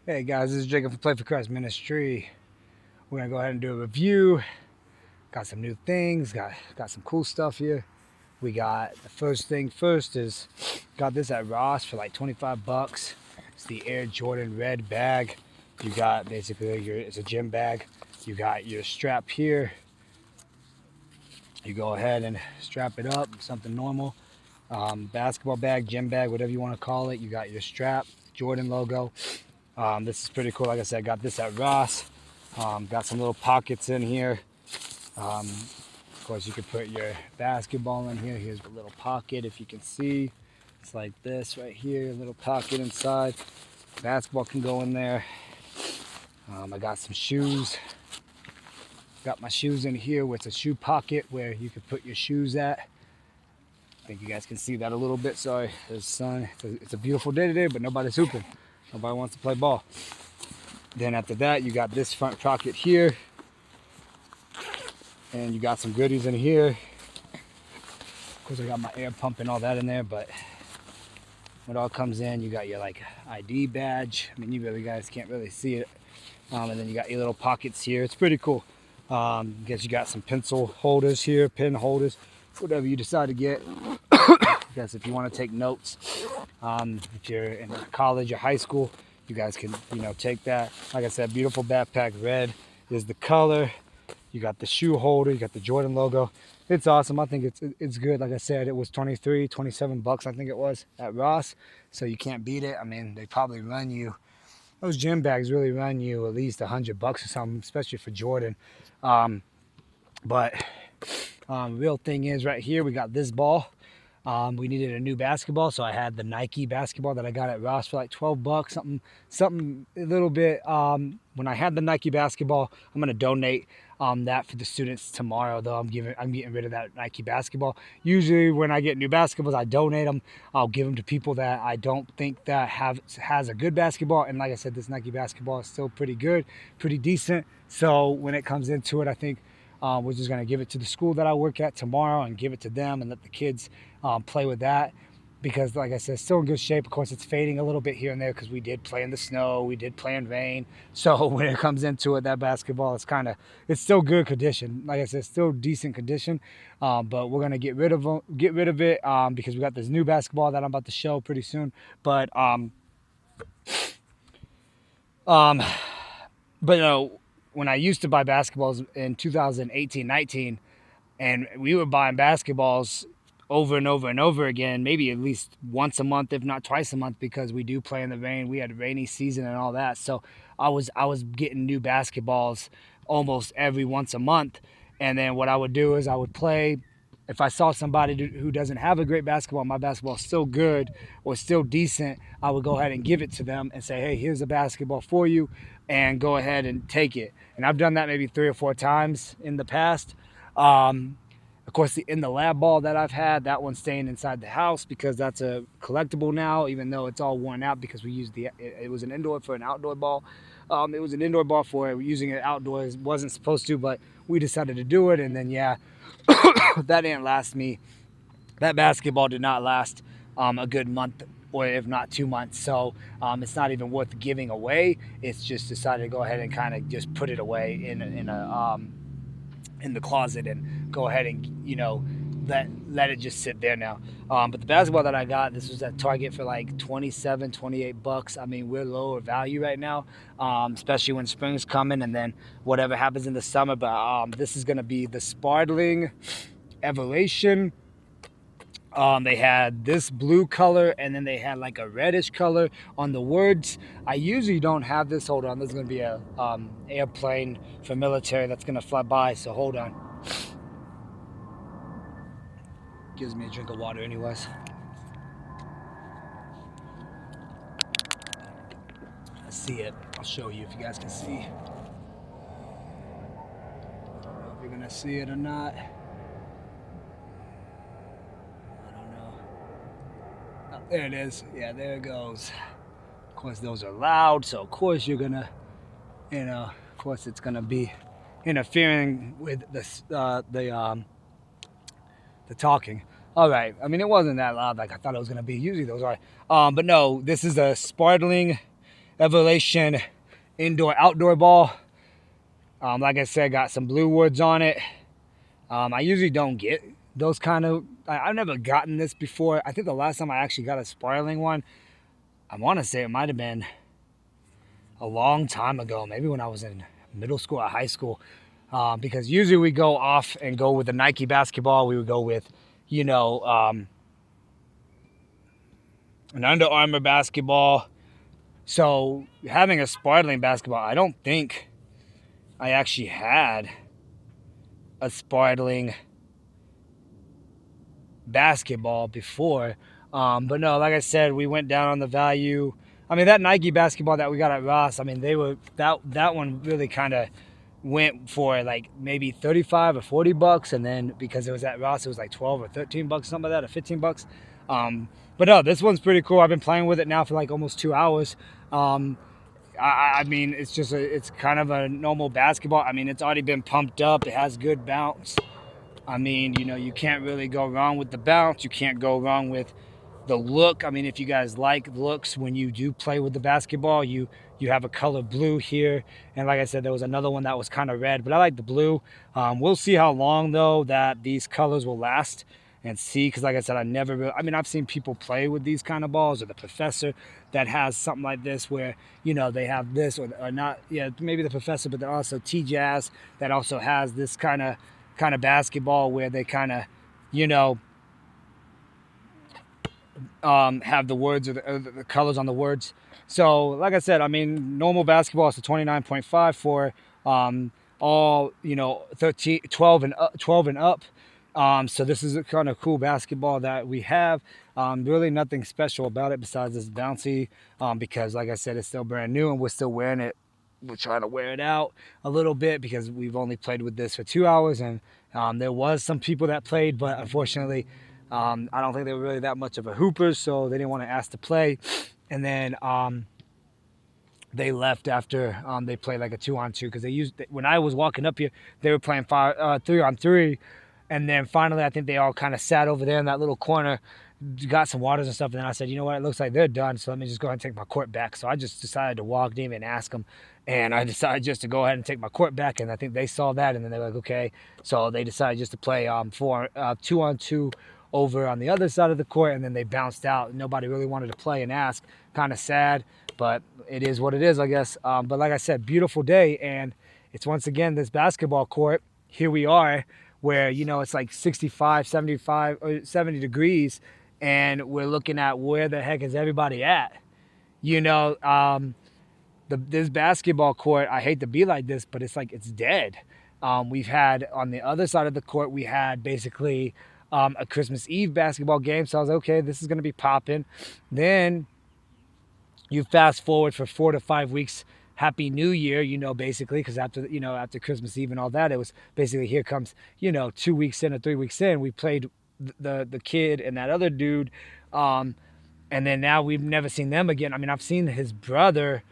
Hey guys, this is Jacob from Play for Christ Ministry. We're gonna go ahead and do a review. Got some new things, got some cool stuff here. We got the first thing first is got this at Ross for like 25 bucks. It's the Air Jordan red bag. You got basically it's a gym bag. You got your strap here. You go ahead and strap it up, something normal. Basketball bag, gym bag, whatever you want to call it. You got your strap, Jordan logo. This is pretty cool. Like I said, I got this at Ross. Got some little pockets in here. Of course, you could put your basketball in here. Here's a little pocket, if you can see. It's like this right here, a little pocket inside. Basketball can go in there. I got some shoes. Got my shoes in here with a shoe pocket where you could put your shoes at. I think you guys can see that a little bit. Sorry, there's sun. It's a beautiful day today, but nobody's hooping. Nobody wants to play ball. Then after that, you got this front pocket here. And you got some goodies in here. Of course, I got my air pump and all that in there, but when it all comes in, you got your like ID badge. I mean, you really guys can't really see it. And then you got your little pockets here. It's pretty cool. Guess you got some pencil holders here, pen holders, whatever you decide to get. Guess if you want to take notes, if you're in college or high school, you guys can, take that. Like I said, beautiful backpack. Red is the color. You got the shoe holder. You got the Jordan logo. It's awesome. I think it's good. Like I said, it was 27 bucks. I think it was at Ross. So you can't beat it. I mean, they probably run you. Those gym bags really run you at least 100 bucks or something, especially for Jordan. But real thing is right here, we got this ball. We needed a new basketball, so I had the Nike basketball that I got at Ross for like 12 bucks, something a little bit. When I had the Nike basketball, I'm gonna donate that for the students tomorrow. Though I'm getting rid of that Nike basketball. Usually, when I get new basketballs, I donate them. I'll give them to people that I don't think that has a good basketball. And like I said, this Nike basketball is still pretty good, pretty decent. So when it comes into it, I think we're just going to give it to the school that I work at tomorrow and give it to them and let the kids play with that. Because, like I said, it's still in good shape. Of course, it's fading a little bit here and there because we did play in the snow, we did play in rain. So when it comes into it, that basketball is it's still good condition. Like I said, still decent condition. But we're gonna get rid of it because we got this new basketball that I'm about to show pretty soon. Um, but when I used to buy basketballs in 2018-19, and we were buying basketballs over and over and over again, maybe at least once a month, if not twice a month, because we do play in the rain. We had a rainy season and all that, so I was getting new basketballs almost every once a month. And then what I would do is I would play. If I saw somebody who doesn't have a great basketball, my basketball is still good or still decent, I would go ahead and give it to them and say, hey, here's a basketball for you, and go ahead and take it. And I've done that maybe 3 or 4 times in the past. Of course, in the lab ball that I've had, that one's staying inside the house because that's a collectible now, even though it's all worn out because we used it was an indoor for an outdoor ball. It was an indoor ball for using it outdoors. Wasn't supposed to, but we decided to do it. And then, yeah, that didn't last me. That basketball did not last a good month or if not 2 months. So it's not even worth giving away. It's just decided to go ahead and kind of just put it away in the closet and go ahead and let it just sit there now. But the basketball that I got, this was at Target for like 27, 28 bucks. I mean, we're lower value right now, especially when spring's coming and then whatever happens in the summer. But this is going to be the Spartling Evolution. They had this blue color and then they had like a reddish color on the words. I usually don't have this. Hold on, there's gonna be a airplane for military that's gonna fly by. So hold on. Gives me a drink of water, anyways. I see it. I'll show you if you guys can see. I don't know if you're gonna see it or not. I don't know. Oh, there it is. Yeah, there it goes. Of course, those are loud, so of course you're gonna, of course it's gonna be interfering with the talking. All right. I mean, it wasn't that loud like I thought it was gonna be. Usually those are. But no, this is a Spartling Evolution indoor-outdoor ball. Like I said, got some blue woods on it. I usually don't get those kind of, I've never gotten this before. I think the last time I actually got a sparkling one, I want to say it might have been a long time ago, maybe when I was in middle school or high school. Because usually we go off and go with the Nike basketball. We would go with, you know, an Under Armour basketball. So having a sparkling basketball, I don't think I actually had a sparkling basketball before. But no, like I said, we went down on the value. I mean, that Nike basketball that we got at Ross, I mean, they were, that one really kind of went for like maybe 35 or 40 bucks. And then because it was at Ross, it was like 12 or 13 bucks, something like that, or 15 bucks. But no, this one's pretty cool. I've been playing with it now for like almost 2 hours. I mean, it's just it's kind of a normal basketball. I mean, it's already been pumped up. It has good bounce. I mean, you know, you can't really go wrong with the bounce. You can't go wrong with the look. I mean, if you guys like looks when you do play with the basketball, you have a color blue here. And like I said, there was another one that was kind of red, but I like the blue. We'll see how long, though, that these colors will last and see, because like I said, I've seen people play with these kind of balls, or the Professor that has something like this where, you know, they have this or not. Yeah, maybe the Professor, but then also T-Jazz that also has this kind of basketball where they kind of, you know, have the words or the colors on the words. So like I said, I mean, normal basketball is a 29.5 for all, you know, 12 and up. So this is a kind of cool basketball that we have. Really nothing special about it besides it's bouncy, because like I said, it's still brand new and we're still wearing it. We're trying to wear it out a little bit because we've only played with this for 2 hours, and there was some people that played, but unfortunately, I don't think they were really that much of a hooper, so they didn't want to ask to play. And then they left after they played like a 2-on-2, because when I was walking up here, they were playing 3-on-3. And then finally, I think they all kind of sat over there in that little corner, got some waters and stuff. And then I said, you know what, it looks like they're done, so let me just go ahead and take my court back. So I just decided to walk, didn't even ask them. And I decided just to go ahead and take my court back. And I think they saw that, and then they were like, okay. So they decided just to play 2-on-2 over on the other side of the court, and then they bounced out. Nobody really wanted to play and ask. Kind of sad, but it is what it is, I guess. But like I said, beautiful day, and it's once again this basketball court. Here we are, where, you know, it's like 65, 75, or 70 degrees, and we're looking at where the heck is everybody at? You know, this basketball court, I hate to be like this, but it's like it's dead. We've had, on the other side of the court, we had basically a Christmas Eve basketball game, so I was like, okay, this is going to be popping. Then you fast forward for 4 to 5 weeks, Happy New Year, you know, basically, because after Christmas Eve and all that, it was basically, here comes, you know, 2 weeks in or 3 weeks in, we played the kid and that other dude, and then now we've never seen them again. I mean, I've seen his brother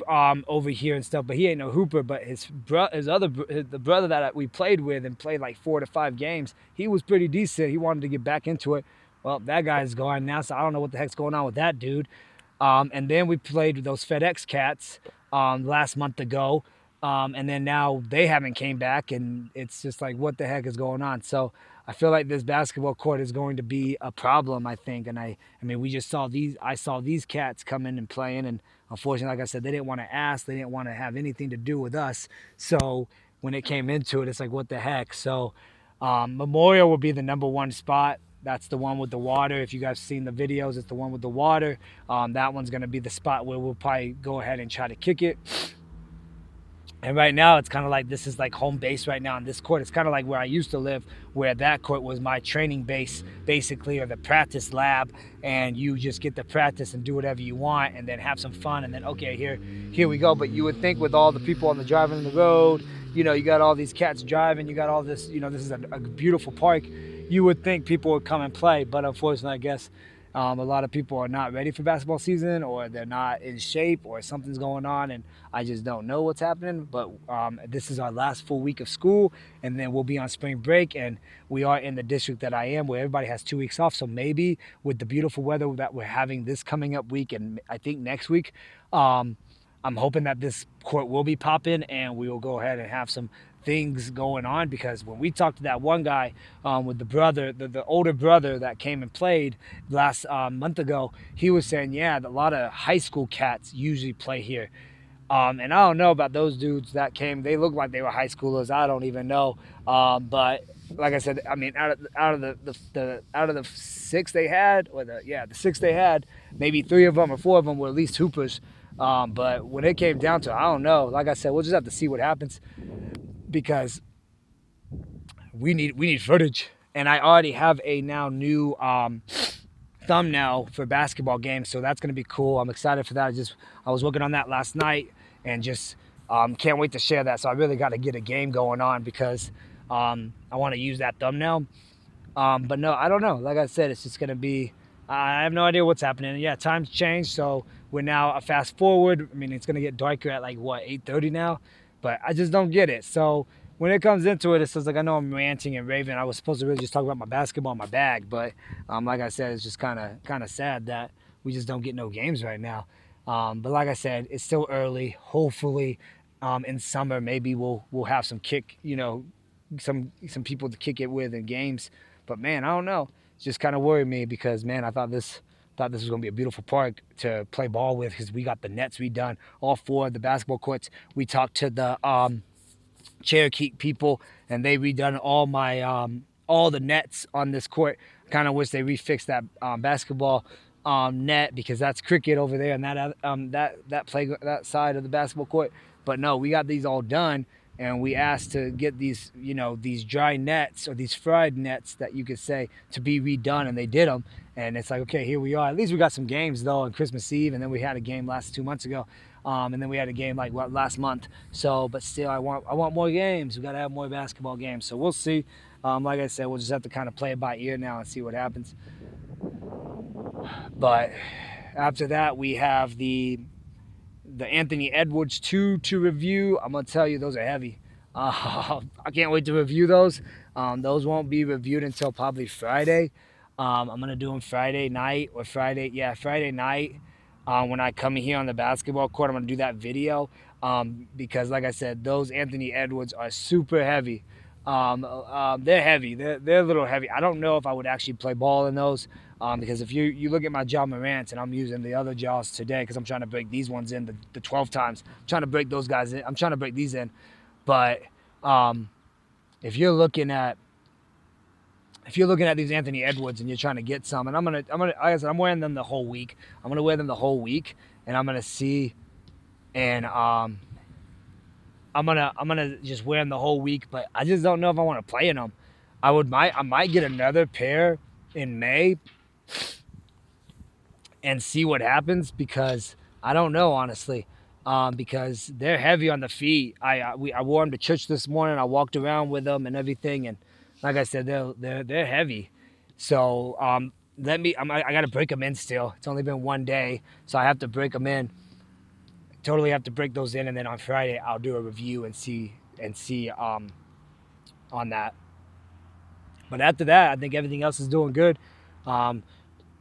over here and stuff, but he ain't no hooper. But the brother that we played with and played like 4 to 5 games, he was pretty decent. He wanted to get back into it. Well, that guy's gone now, so I don't know what the heck's going on with that dude. And then we played with those FedEx cats last month ago, and then now they haven't came back, and it's just like, what the heck is going on? So I feel like this basketball court is going to be a problem, I think. And I mean, I saw these cats come in and playing, and unfortunately, like I said, they didn't want to ask, they didn't want to have anything to do with us. So when it came into it, it's like, what the heck? So Memorial will be the #1 spot. That's the one with the water. If you guys seen the videos, it's the one with the water. That one's going to be the spot where we'll probably go ahead and try to kick it. And right now, it's kind of like, this is like home base right now on this court. It's kind of like where I used to live, where that court was my training base, basically, or the practice lab. And you just get to practice and do whatever you want, and then have some fun. And then, okay, here we go. But you would think with all the people on the driving the road, you know, you got all these cats driving, you got all this, you know, this is a beautiful park. You would think people would come and play, but unfortunately, I guess A lot of people are not ready for basketball season, or they're not in shape, or something's going on, and I just don't know what's happening. But this is our last full week of school, and then we'll be on spring break, and we are in the district that I am, where everybody has 2 weeks off. So maybe with the beautiful weather that we're having this coming up week, and I think next week, I'm hoping that this court will be popping, and we will go ahead and have some things going on. Because when we talked to that one guy with the brother, the older brother that came and played last month ago, he was saying, yeah, a lot of high school cats usually play here. And I don't know about those dudes that came. They look like they were high schoolers. I don't even know. But like I said, I mean, out of the six they had, or the six they had, maybe 3 of them or 4 of them were at least hoopers. But when it came down to it, I don't know. Like I said, we'll just have to see what happens, because we need footage. And I already have a now new thumbnail for basketball games, so that's gonna be cool. I'm excited for that. I was working on that last night, and just can't wait to share that. So I really got to get a game going on, because I want to use that thumbnail. But no, I don't know. Like I said, it's just gonna be. I have no idea what's happening. Yeah, times changed, so we're now a fast forward. I mean, it's gonna get darker at like what, 8:30 now, but I just don't get it. So when it comes into it, it feels like, I know I'm ranting and raving. I was supposed to really just talk about my basketball, my bag, but like I said, it's just kind of sad that we just don't get no games right now. But like I said, it's still early. Hopefully, in summer, maybe we'll have some kick, some people to kick it with in games. But man, I don't know. It's just kind of worried me, because man, I thought this was going to be a beautiful park to play ball with, because we got the nets redone, all 4 of the basketball courts. We talked to the Cherokee people, and they redone all the nets on this court. Kind of wish they refixed that basketball net, because that's cricket over there, and that side of the basketball court. But no, we got these all done, and we asked to get these dry nets, or these fried nets that you could say, to be redone, and they did them. And it's like, okay, here we are. At least we got some games though on Christmas Eve, and then we had a game last 2 months ago, and then we had a game last month. So, but still, I want more games. We got to have more basketball games. So we'll see. Like I said, we'll just have to kind of play it by ear now and see what happens. But after that, we have the Anthony Edwards 2 to review. I'm gonna tell you, those are heavy. I can't wait to review those. Those won't be reviewed until probably Friday. I'm gonna do them Friday night, or Friday night. When I come here on the basketball court, I'm gonna do that video, because like I said, those Anthony Edwards are super heavy. They're heavy. They're a little heavy. I don't know if I would actually play ball in those, because if you look at my Ja Morants, and I'm using the other jaws today, because I'm trying to break these ones in the 12 times. I'm trying to break those guys in. I'm trying to break these in. But if you're looking at these Anthony Edwards, and you're trying to get some, and I'm gonna like I said, I'm wearing them the whole week. I'm gonna wear them the whole week, and I'm gonna see, and I'm gonna just wear them the whole week. But I just don't know if I want to play in them. I might get another pair in May and see what happens, because I don't know, honestly. Because they're heavy on the feet. I wore them to church this morning. I walked around with them and everything, and like I said, they're heavy. So I got to break them in still. It's only been 1 day, so I have to break them in. Totally have to break those in, and then on Friday I'll do a review and see on that. But after that, I think everything else is doing good.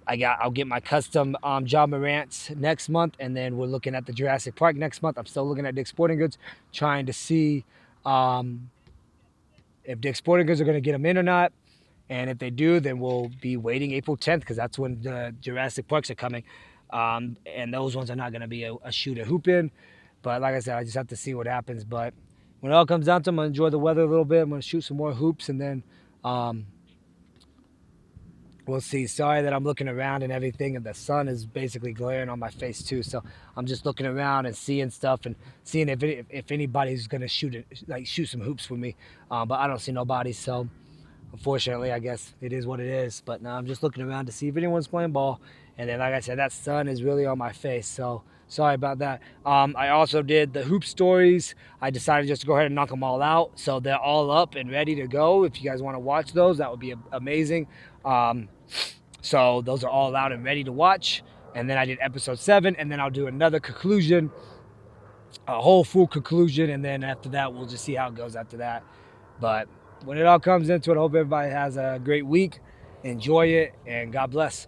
I'll get my custom Ja Morants next month, and then we're looking at the Jurassic Park next month. I'm still looking at Dick's Sporting Goods, trying to see if Dick's Sporting Goods are going to get them in or not. And if they do, then we'll be waiting April 10th, because that's when the Jurassic Parks are coming. And those ones are not going to be a shoot a hoop in. But like I said, I just have to see what happens. But when it all comes down to it, I'm going to enjoy the weather a little bit. I'm going to shoot some more hoops, and then we'll see. Sorry that I'm looking around and everything, and the sun is basically glaring on my face too. So I'm just looking around and seeing stuff, and seeing if anybody's going to shoot some hoops with me. But I don't see nobody, so unfortunately, I guess it is what it is. But now I'm just looking around to see if anyone's playing ball. And then, like I said, that sun is really on my face. So sorry about that. I also did the hoop stories. I decided just to go ahead and knock them all out. So they're all up and ready to go. If you guys want to watch those, that would be amazing. So those are all out and ready to watch. And then I did episode 7, and then I'll do another conclusion, a whole full conclusion, and then after that we'll just see how it goes after that. But when it all comes into it, I hope everybody has a great week. Enjoy it, and God bless.